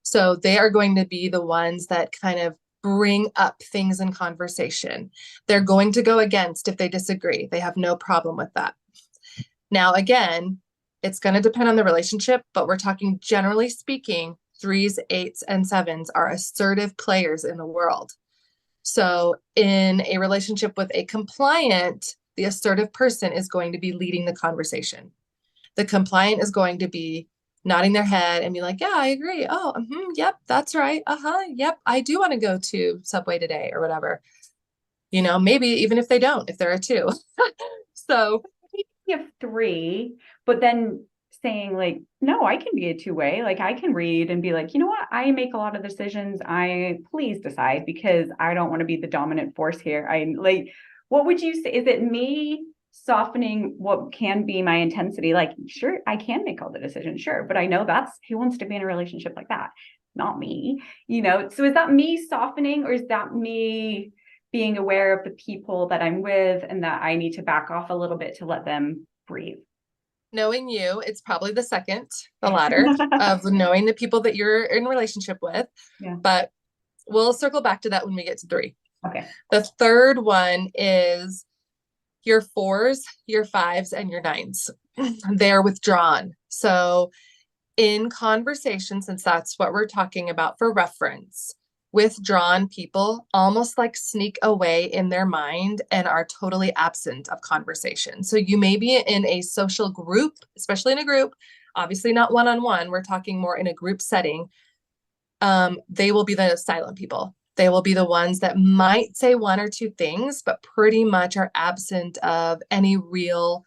So they are going to be the ones that kind of bring up things in conversation. They're going to go against if they disagree. They have no problem with that. Now, again, it's going to depend on the relationship, but we're talking generally speaking, 3s, 8s, and 7s are assertive players in the world. So in a relationship with a compliant, the assertive person is going to be leading the conversation. The compliant is going to be nodding their head and be like, yeah, I agree. Oh, yep, that's right. Yep, I do want to go to Subway today or whatever. Maybe even if they don't, if there are 2. So you have 3, but then saying like, no, I can be a 2-way. Like I can read and be like, you know what? I make a lot of decisions. Please decide, because I don't want to be the dominant force here. What would you say? Is it me softening what can be my intensity? Like, sure, I can make all the decisions, sure. But I know who wants to be in a relationship like that? Not me, So is that me softening, or is that me being aware of the people that I'm with and that I need to back off a little bit to let them breathe? Knowing you, it's probably the second, the latter, of knowing the people that you're in relationship with. Yeah. But we'll circle back to that when we get to 3. Okay. The third one is your 4s, your 5s, and your 9s. They're withdrawn. So in conversation, since that's what we're talking about for reference, withdrawn people almost like sneak away in their mind and are totally absent of conversation. So you may be in a social group, especially in a group, obviously not one-on-one, we're talking more in a group setting. They will be the silent people. They will be the ones that might say one or two things, but pretty much are absent of any real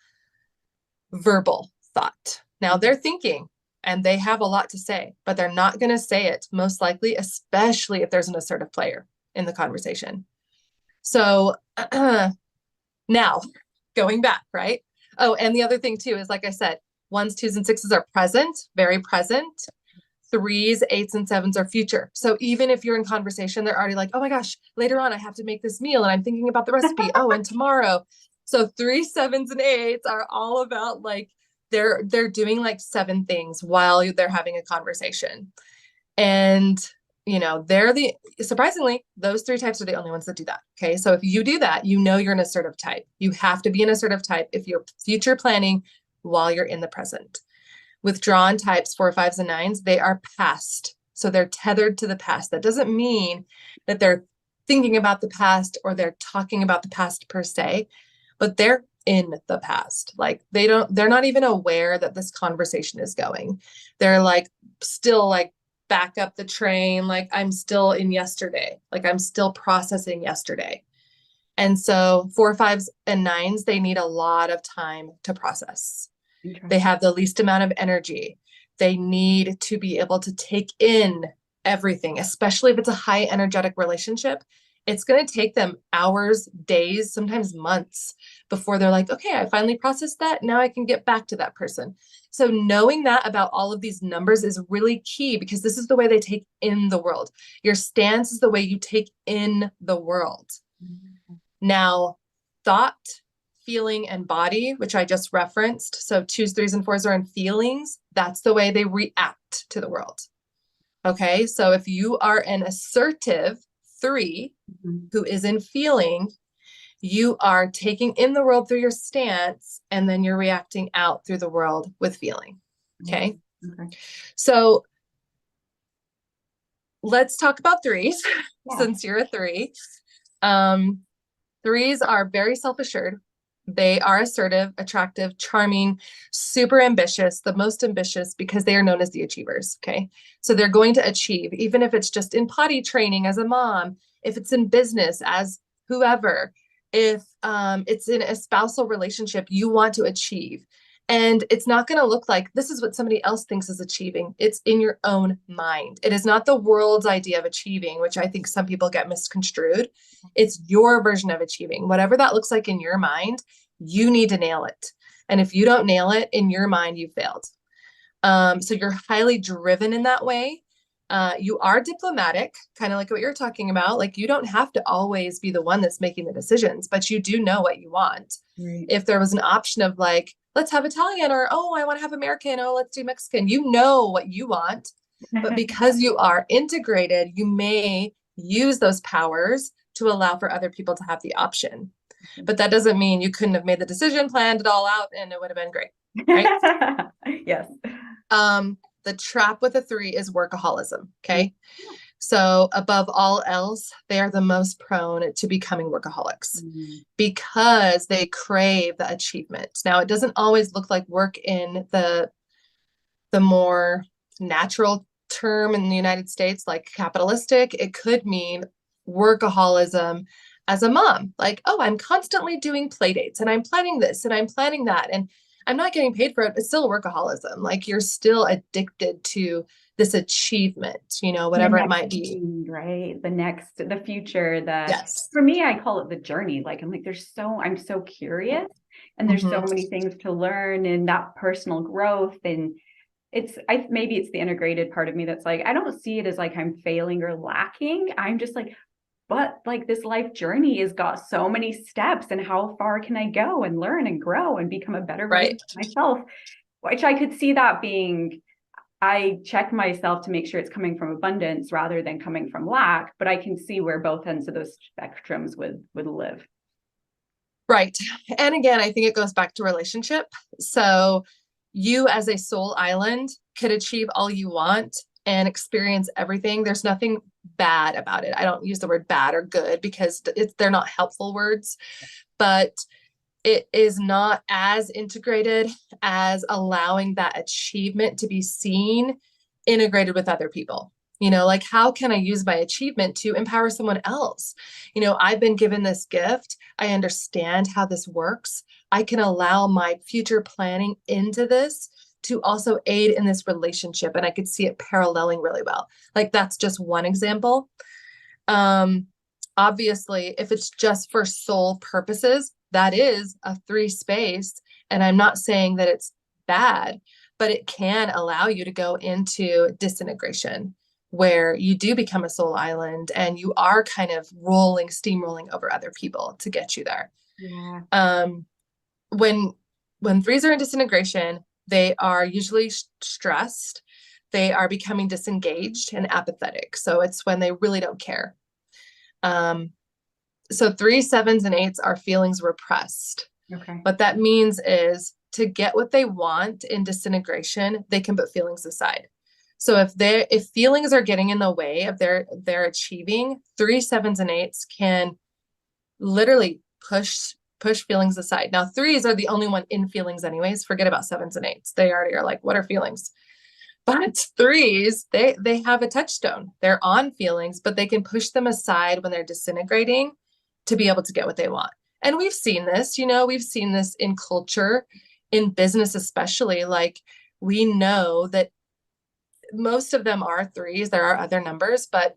verbal thought. Now they're thinking and they have a lot to say, but they're not going to say it most likely, especially if there's an assertive player in the conversation. So now going back, right? Oh, and the other thing too is, like I said, 1s, 2s, and 6s are present, very present. 3s, 8s, and 7s are future. So even if you're in conversation, they're already like, oh my gosh, later on I have to make this meal and I'm thinking about the recipe. Oh, and tomorrow. So 3s, 7s, and 8s are all about like they're doing like 7 things while they're having a conversation. And they're surprisingly, those 3 types are the only ones that do that. Okay. So if you do that, you're an assertive type. You have to be an assertive type if you're future planning while you're in the present. Withdrawn types, 4, 5s, and 9s, they are past. So they're tethered to the past. That doesn't mean that they're thinking about the past or they're talking about the past per se, but they're in the past. Like they're not even aware that this conversation is going. They're like still like back up the train. Like I'm still in yesterday. Like I'm still processing yesterday. And so 4, 5s, and 9s, they need a lot of time to process. They have the least amount of energy. They need to be able to take in everything, especially if it's a high energetic relationship. It's going to take them hours, days, sometimes months before they're like, okay, I finally processed that. Now I can get back to that person. So knowing that about all of these numbers is really key, because this is the way they take in the world. Your stance is the way you take in the world. Mm-hmm. Now, thought, feeling, and body, which I just referenced. So 2s, 3s, and 4s are in feelings. That's the way they react to the world. Okay. So if you are an assertive 3 who is in feeling, you are taking in the world through your stance, and then you're reacting out through the world with feeling. Okay. Okay. So let's talk about 3s since you're a 3. 3s are very self-assured. They are assertive, attractive, charming, super ambitious, the most ambitious because they are known as the achievers. Okay. So they're going to achieve, even if it's just in potty training as a mom, if it's in business as whoever, if it's in a spousal relationship, you want to achieve. And it's not going to look like this is what somebody else thinks is achieving. It's in your own mind. It is not the world's idea of achieving, which I think some people get misconstrued. It's your version of achieving. Whatever that looks like in your mind, you need to nail it. And if you don't nail it in your mind, you've failed. So you're highly driven in that way. You are diplomatic, kind of like what you're talking about. Like you don't have to always be the one that's making the decisions, but you do know what you want. Right. If there was an option of like, let's have Italian, or, oh, I want to have American. Oh, let's do Mexican. You know what you want, but because you are integrated, you may use those powers to allow for other people to have the option. But that doesn't mean you couldn't have made the decision, planned it all out, and it would have been great. Right? Yes. The trap with a 3 is workaholism. Okay. Mm-hmm. So above all else, they are the most prone to becoming workaholics because they crave the achievement. Now, it doesn't always look like work in the more natural term in the United States, like capitalistic. It could mean workaholism as a mom, like, oh, I'm constantly doing play dates and I'm planning this and I'm planning that, and I'm not getting paid for it. It's still workaholism. Like you're still addicted to this achievement, whatever it might be. Right. The future, yes. For me, I call it the journey. Like, I'm like, I'm so curious and there's so many things to learn, and that personal growth. And maybe it's the integrated part of me that's like, I don't see it as like I'm failing or lacking. I'm just like, but like this life journey has got so many steps, and how far can I go and learn and grow and become a better version of myself, which I could see that being, I check myself to make sure it's coming from abundance rather than coming from lack, but I can see where both ends of those spectrums would live. Right. And again, I think it goes back to relationship. So you as a soul island could achieve all you want and experience everything. There's nothing bad about it. I don't use the word bad or good because they're not helpful words, but it is not as integrated as allowing that achievement to be seen integrated with other people. Like, how can I use my achievement to empower someone else? I've been given this gift. I understand how this works. I can allow my future planning into this to also aid in this relationship. And I could see it paralleling really well. Like, that's just one example. Obviously, if it's just for soul purposes, that is a 3 space. And I'm not saying that it's bad, but it can allow you to go into disintegration, where you do become a soul island and you are kind of steamrolling over other people to get you there. Yeah. When 3s are in disintegration, they are usually stressed. They are becoming disengaged and apathetic. So it's when they really don't care. So 3s, 7s, and 8s are feelings repressed. Okay. What that means is to get what they want in disintegration, they can put feelings aside. So if feelings are getting in the way of their achieving, 3s, 7s, and 8s can literally push feelings aside. Now, 3s are the only one in feelings anyways. Forget about 7s and 8s. They already are like, what are feelings? But 3s, they have a touchstone. They're on feelings, but they can push them aside when they're disintegrating to be able to get what they want. And we've seen this, we've seen this in culture, in business especially. Like, we know that most of them are 3s. There are other numbers, but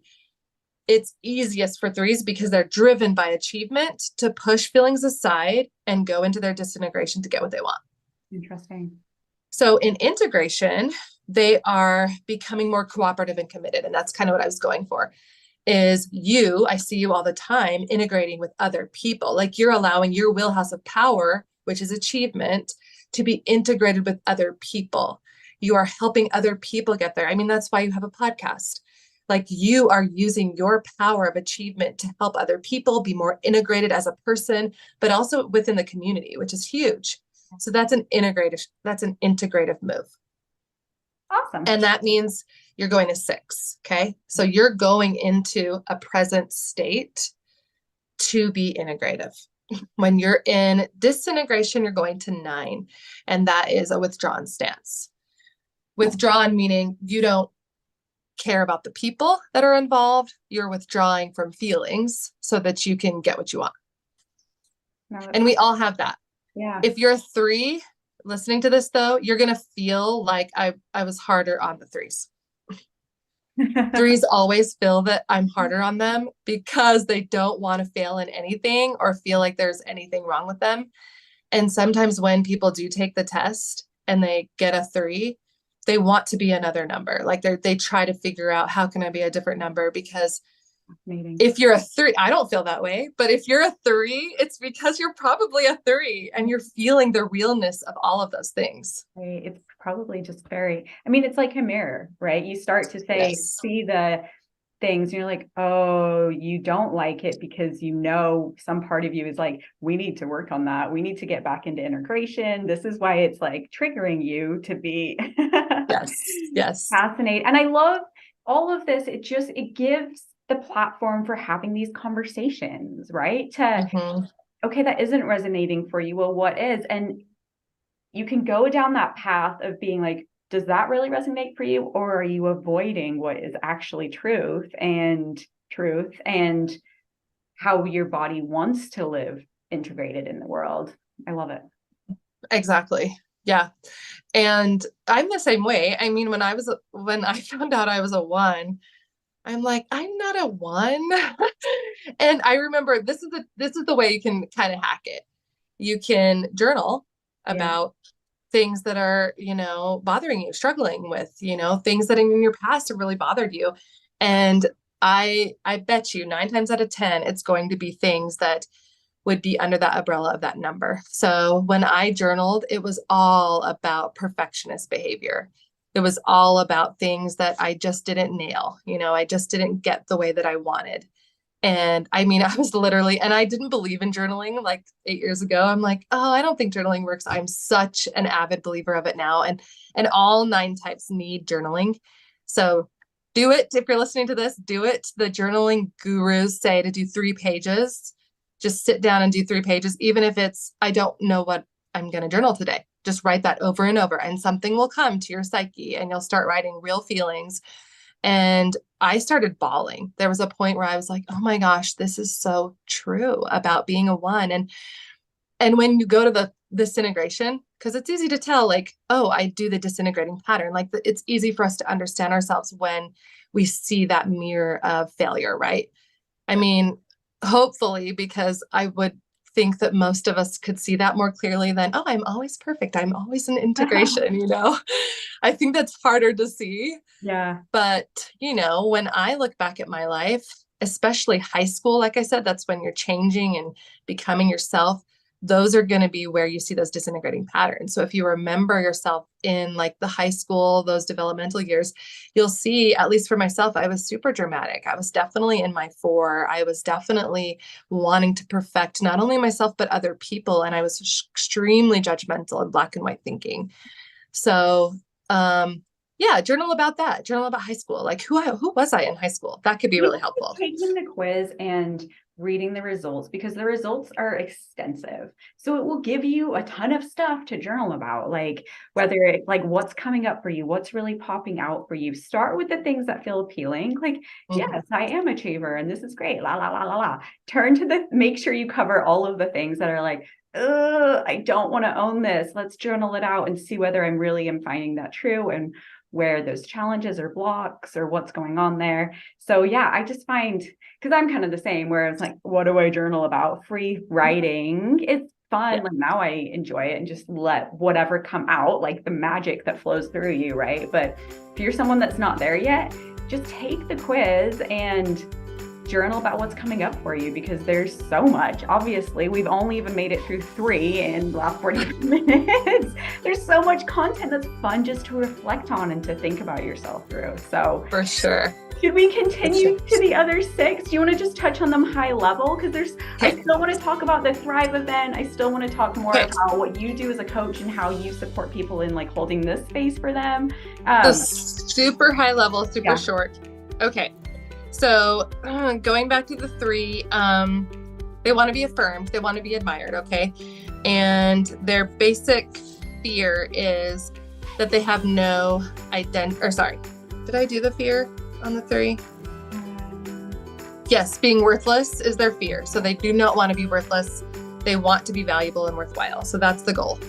it's easiest for 3s because they're driven by achievement to push feelings aside and go into their disintegration to get what they want. Interesting. So in integration, they are becoming more cooperative and committed. And that's kind of what I was going for. I see you all the time integrating with other people. Like, you're allowing your wheelhouse of power, which is achievement, to be integrated with other people. You are helping other people get there. I mean, that's why you have a podcast. Like, you are using your power of achievement to help other people be more integrated as a person, but also within the community, which is huge. So that's an integrative move. Awesome. And that means you're going to 6. Okay. So you're going into a present state to be integrative. When you're in disintegration, you're going to 9. And that is a withdrawn stance. Withdrawn meaning you don't care about the people that are involved. You're withdrawing from feelings so that you can get what you want. And we all have that. Yeah. If you're a 3 listening to this, though, you're going to feel like I was harder on the 3s. 3s always feel that I'm harder on them because they don't want to fail in anything or feel like there's anything wrong with them. And sometimes when people do take the test and they get a 3, they want to be another number. Like, they try to figure out, how can I be a different number? Because if you're a 3, I don't feel that way, but if you're a 3, it's because you're probably a 3 and you're feeling the realness of all of those things. Right. It's probably just it's like a mirror, right? You start to see the things and you're like, oh, you don't like it because some part of you is like, we need to work on that. We need to get back into integration. This is why it's like triggering you to be yes. fascinated. And I love all of this. It gives the platform for having these conversations, right? Okay, that isn't resonating for you. Well, what is? And you can go down that path of being like, does that really resonate for you? Or are you avoiding what is actually truth and how your body wants to live integrated in the world? I love it. Exactly. Yeah. And I'm the same way. I mean, when I found out I was a 1, I'm like, I'm not a 1. And I remember this is the way you can kind of hack it. You can journal about things that are, bothering you, struggling with, things that in your past have really bothered you. And I bet you 9 times out of 10, it's going to be things that would be under that umbrella of that number. So when I journaled, it was all about perfectionist behavior. It was all about things that I just didn't nail. I just didn't get the way that I wanted. And I mean, I was literally, and I didn't believe in journaling like 8 years ago. I'm like, oh, I don't think journaling works. I'm such an avid believer of it now. And all 9 types need journaling. So do it. If you're listening to this, do it. The journaling gurus say to do 3 pages. Just sit down and do 3 pages, even if it's, I don't know what I'm going to journal today. Just write that over and over, and something will come to your psyche, and you'll start writing real feelings. And I started bawling. There was a point where I was like, oh my gosh, this is so true about being a 1. And when you go to the disintegration, because it's easy to tell, like, oh, I do the disintegrating pattern. Like it's easy for us to understand ourselves when we see that mirror of failure, right? I mean, hopefully, because I would think that most of us could see that more clearly than, oh, I'm always perfect. I'm always in integration, I think that's harder to see. Yeah. But, when I look back at my life, especially high school, like I said, that's when you're changing and becoming yourself. Those are going to be where you see those disintegrating patterns. So if you remember yourself in like the high school, those developmental years, you'll see, at least for myself, I was super dramatic. I was definitely in my 4. I was definitely wanting to perfect not only myself, but other people. And I was extremely judgmental and black and white thinking. So, yeah, journal about that. Journal about high school. Like who was I in high school? That could be really helpful. Taking the quiz and reading the results, because the results are extensive. So it will give you a ton of stuff to journal about, like whether it's like what's coming up for you, what's really popping out for you. Start with the things that feel appealing. Like, yes, I am a achiever and this is great. La, la, la, la, la. Make sure you cover all of the things that are like, I don't want to own this. Let's journal it out and see whether I'm really am finding that true, and where those challenges or blocks or what's going on there. So yeah, I just find, because I'm kind of the same, where it's like, what do I journal about? Free writing. It's fun. Yeah. Like now I enjoy it and just let whatever come out, like the magic that flows through you, right? But if you're someone that's not there yet, just take the quiz and journal about what's coming up for you, because there's so much. Obviously, we've only even made it through 3 in the last 40 minutes. There's so much content that's fun just to reflect on and to think about yourself through. So for sure. Should we continue to the other 6? Do you want to just touch on them high level? Because I still want to talk about the Thrive event. I still want to talk more about what you do as a coach and how you support people in like holding this space for them. So super high level, super short. Okay. So going back to the 3, they want to be affirmed. They want to be admired. Okay. And their basic fear is that they have no did I do the fear on the 3? Yes. Being worthless is their fear. So they do not want to be worthless. They want to be valuable and worthwhile. So that's the goal.